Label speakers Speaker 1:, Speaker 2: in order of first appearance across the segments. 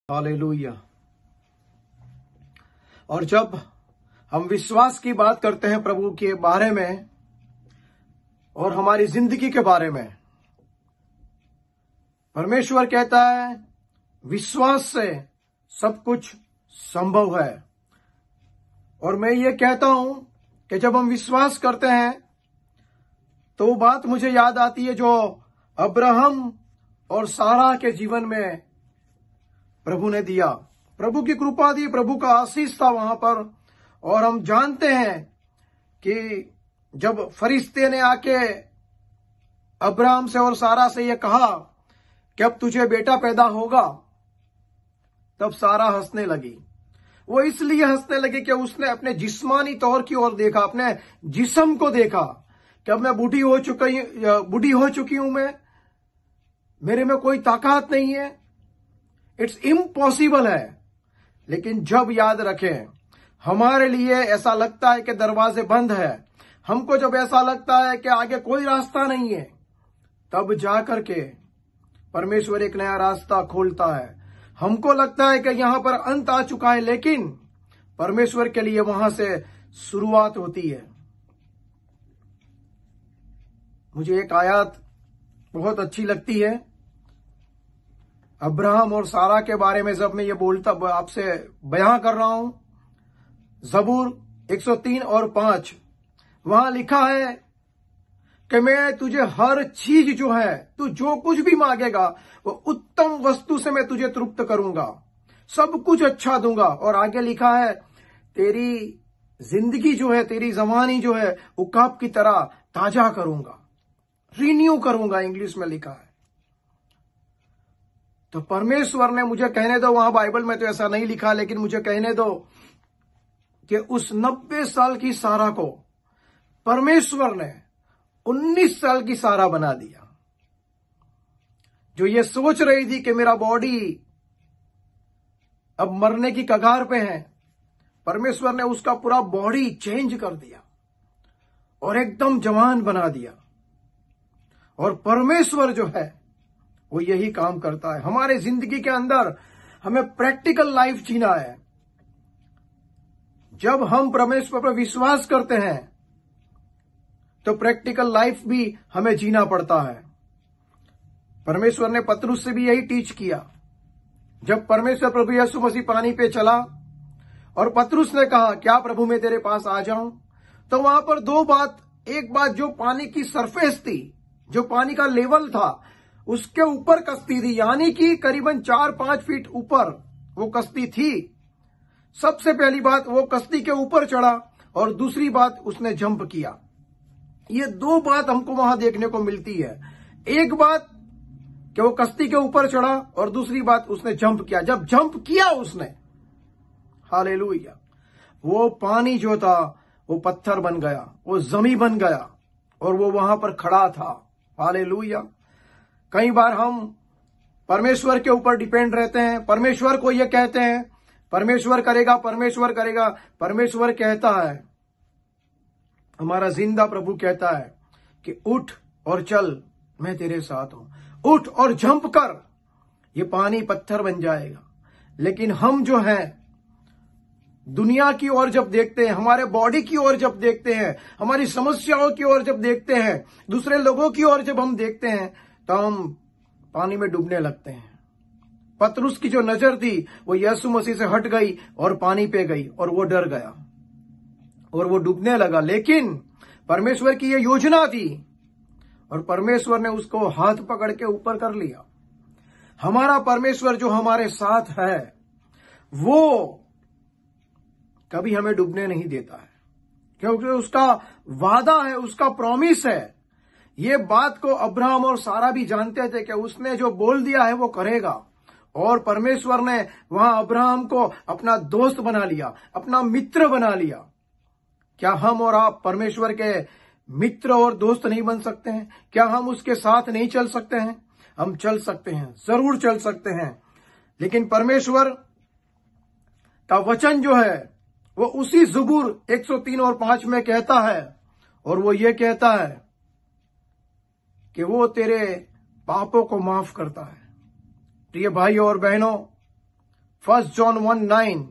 Speaker 1: Hallelujah. और जब हम विश्वास की बात करते हैं प्रभु के बारे में और हमारी जिंदगी के बारे में, परमेश्वर कहता है विश्वास से सब कुछ संभव है। और मैं ये कहता हूं कि जब हम विश्वास करते हैं तो वो बात मुझे याद आती है जो अब्राहम और सारा के जीवन में प्रभु ने दिया। प्रभु की कृपा दी, प्रभु का आशीष था वहां पर। और हम जानते हैं कि जब फरिश्ते ने आके अब्राहम से और सारा से ये कहा कि अब तुझे बेटा पैदा होगा, तब सारा हंसने लगी। वो इसलिए हंसने लगी कि उसने अपने जिस्मानी तौर की ओर देखा, अपने जिस्म को देखा कि अब मैं बूढ़ी हो चुकी हूं, मेरे में कोई ताकत नहीं है, इट्स इम्पॉसिबल है। लेकिन जब याद रखें, हमारे लिए ऐसा लगता है कि दरवाजे बंद है, हमको जब ऐसा लगता है कि आगे कोई रास्ता नहीं है, तब जाकर के परमेश्वर एक नया रास्ता खोलता है। हमको लगता है कि यहां पर अंत आ चुका है, लेकिन परमेश्वर के लिए वहां से शुरुआत होती है। मुझे एक आयत बहुत अच्छी लगती है अब्राहम और सारा के बारे में, जब मैं ये बोलता आपसे बयां कर रहा हूं। जबूर 103 और 5 वहां लिखा है कि मैं तुझे हर चीज जो है, तू जो कुछ भी मांगेगा वो उत्तम वस्तु से मैं तुझे तृप्त करूंगा, सब कुछ अच्छा दूंगा। और आगे लिखा है तेरी जिंदगी जो है, तेरी जवानी जो है उकाब की तरह ताजा करूंगा, रिन्यू करूंगा, इंग्लिश में लिखा है। तो परमेश्वर ने, मुझे कहने दो, वहां बाइबल में तो ऐसा नहीं लिखा, लेकिन मुझे कहने दो कि उस 90 साल की सारा को परमेश्वर ने 19 साल की सारा बना दिया। जो ये सोच रही थी कि मेरा बॉडी अब मरने की कगार पे है, परमेश्वर ने उसका पूरा बॉडी चेंज कर दिया और एकदम जवान बना दिया। और परमेश्वर जो है वो यही काम करता है हमारे जिंदगी के अंदर। हमें प्रैक्टिकल लाइफ जीना है। जब हम परमेश्वर पर विश्वास करते हैं तो प्रैक्टिकल लाइफ भी हमें जीना पड़ता है। परमेश्वर ने पतरुस से भी यही टीच किया। जब परमेश्वर प्रभु यीशु मसीह पानी पे चला और पतरुस ने कहा क्या प्रभु मैं तेरे पास आ जाऊं, तो वहां पर दो बात, एक बात जो पानी की सरफेस थी, जो पानी का लेवल था, उसके ऊपर कश्ती थी, यानी कि करीबन 4-5 फीट ऊपर वो कश्ती थी। सबसे पहली बात, वो कश्ती के ऊपर चढ़ा, और दूसरी बात उसने जंप किया। ये दो बात हमको वहां देखने को मिलती है। एक बात कि वो कश्ती के ऊपर चढ़ा, और दूसरी बात उसने जंप किया। जब जंप किया उसने, हालेलुया, वो पानी जो था वो पत्थर बन गया, वो जमी बन गया, और वो वहां पर खड़ा था। हालेलुया। कई बार हम परमेश्वर के ऊपर डिपेंड रहते हैं, परमेश्वर को ये कहते हैं परमेश्वर करेगा, परमेश्वर करेगा। परमेश्वर कहता है, हमारा जिंदा प्रभु कहता है कि उठ और चल, मैं तेरे साथ हूं। उठ और जंप कर, ये पानी पत्थर बन जाएगा। लेकिन हम जो हैं, दुनिया की ओर जब देखते हैं, हमारे बॉडी की ओर जब देखते हैं, हमारी समस्याओं की ओर जब देखते हैं, दूसरे लोगों की ओर जब हम देखते हैं, तो हम पानी में डूबने लगते हैं। पतरुस की जो नजर थी वो यीशु मसीह से हट गई और पानी पे गई, और वो डर गया और वो डूबने लगा। लेकिन परमेश्वर की ये योजना थी, और परमेश्वर ने उसको हाथ पकड़ के ऊपर कर लिया। हमारा परमेश्वर जो हमारे साथ है, वो कभी हमें डूबने नहीं देता है, क्योंकि उसका वादा है, उसका प्रॉमिस है। ये बात को अब्राहम और सारा भी जानते थे कि उसने जो बोल दिया है वो करेगा। और परमेश्वर ने वहां अब्राहम को अपना दोस्त बना लिया, अपना मित्र बना लिया। क्या हम और आप परमेश्वर के मित्र और दोस्त नहीं बन सकते हैं? क्या हम उसके साथ नहीं चल सकते हैं? हम चल सकते हैं, जरूर चल सकते हैं। लेकिन परमेश्वर का वचन जो है वो उसी ज़बूर 103 और 5 में कहता है, और वो ये कहता है कि वो तेरे पापों को माफ करता है। प्रिय भाइयों और बहनों, 1 जॉन 1:9,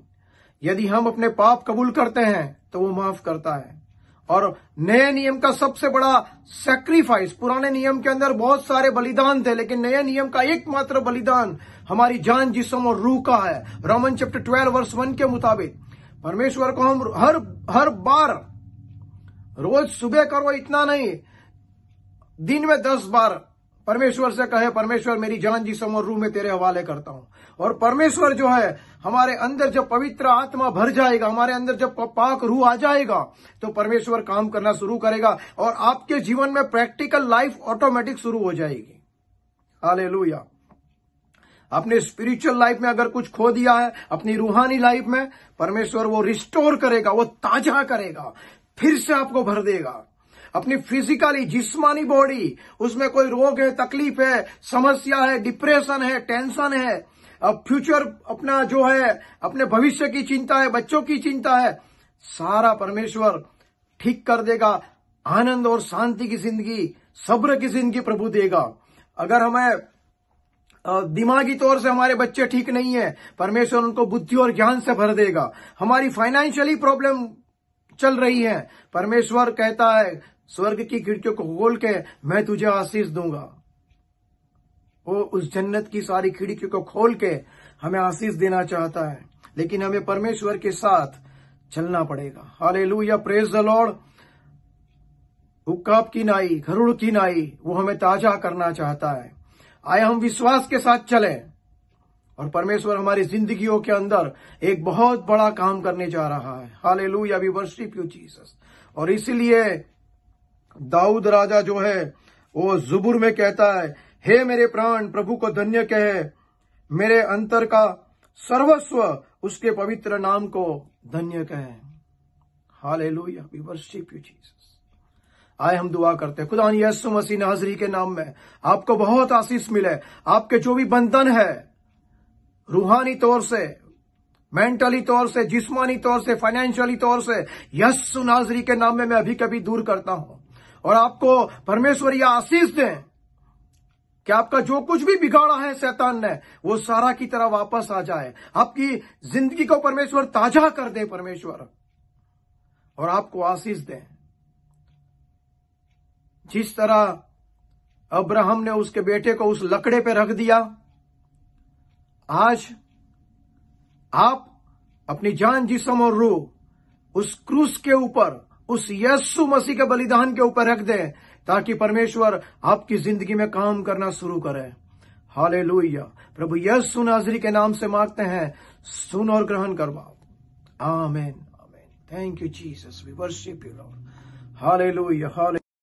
Speaker 1: यदि हम अपने पाप कबूल करते हैं तो वो माफ करता है। और नए नियम का सबसे बड़ा सैक्रिफाइस, पुराने नियम के अंदर बहुत सारे बलिदान थे, लेकिन नए नियम का एकमात्र बलिदान हमारी जान, जिस्म और रूह का है। रोमन चैप्टर 12 वर्स 1 के मुताबिक परमेश्वर को हम हर बार, रोज सुबह करो इतना नहीं, दिन में 10 बार परमेश्वर से कहे, परमेश्वर मेरी जान, जिस्म और रूह में तेरे हवाले करता हूं। और परमेश्वर जो है हमारे अंदर जब पवित्र आत्मा भर जाएगा, हमारे अंदर जब पाक रूह आ जाएगा, तो परमेश्वर काम करना शुरू करेगा और आपके जीवन में प्रैक्टिकल लाइफ ऑटोमेटिक शुरू हो जाएगी। हालेलुया। अपने स्पिरिचुअल लाइफ में अगर कुछ खो दिया है, अपनी रूहानी लाइफ में, परमेश्वर वो रिस्टोर करेगा, वो ताजा करेगा, फिर से आपको भर देगा। अपनी फिजिकली जिस्मानी बॉडी, उसमें कोई रोग है, तकलीफ है, समस्या है, डिप्रेशन है, टेंशन है, अब फ्यूचर अपना जो है, अपने भविष्य की चिंता है, बच्चों की चिंता है, सारा परमेश्वर ठीक कर देगा। आनंद और शांति की जिंदगी, सब्र की जिंदगी प्रभु देगा। अगर हमें दिमागी तौर से हमारे बच्चे ठीक नहीं है, परमेश्वर उनको बुद्धि और ज्ञान से भर देगा। हमारी फाइनेंशियली प्रॉब्लम चल रही है, परमेश्वर कहता है स्वर्ग की खिड़कियों को खोल के मैं तुझे आशीष दूंगा। वो उस जन्नत की सारी खिड़कियों को खोल के हमें आशीष देना चाहता है, लेकिन हमें परमेश्वर के साथ चलना पड़ेगा। Hallelujah, praise the Lord. उक्काब की नाई, गरुड़ की नाई, वो हमें ताजा करना चाहता है। आए हम विश्वास के साथ चले और परमेश्वर हमारी जिंदगियों के अंदर एक बहुत बड़ा काम करने जा रहा है। Hallelujah, we worship you Jesus. और इसीलिए दाऊद राजा जो है वो ज़ुबूर में कहता है, हे मेरे प्राण प्रभु को धन्य कहे, मेरे अंतर का सर्वस्व उसके पवित्र नाम को धन्य कहे। Hallelujah, we worship you Jesus. आए हम दुआ करते हैं। खुदा यीशु मसीह नाज़री के नाम में आपको बहुत आशीष मिले। आपके जो भी बंधन है, रूहानी तौर से, मेंटली तौर से, जिस्मानी तौर से, फाइनेंशियली तौर से, यीशु नाज़री के नाम में मैं अभी कभी दूर करता हूं। और आपको परमेश्वर यह आशीष दें कि आपका जो कुछ भी बिगाड़ा है शैतान ने, वो सारा की तरह वापस आ जाए। आपकी जिंदगी को परमेश्वर ताजा कर दे परमेश्वर, और आपको आशीष दें। जिस तरह अब्राहम ने उसके बेटे को उस लकड़े पे रख दिया, आज आप अपनी जान, जिस्म और रूह उस क्रूस के ऊपर, उस यीशु मसीह के बलिदान के ऊपर रख दें, ताकि परमेश्वर आपकी जिंदगी में काम करना शुरू करे। हालेलुया। प्रभु यीशु नाज़री के नाम से मांगते हैं, सुन और ग्रहण करवाओ। आमीन, आमीन। Thank you Jesus, we worship you Lord. Hallelujah, hallelujah.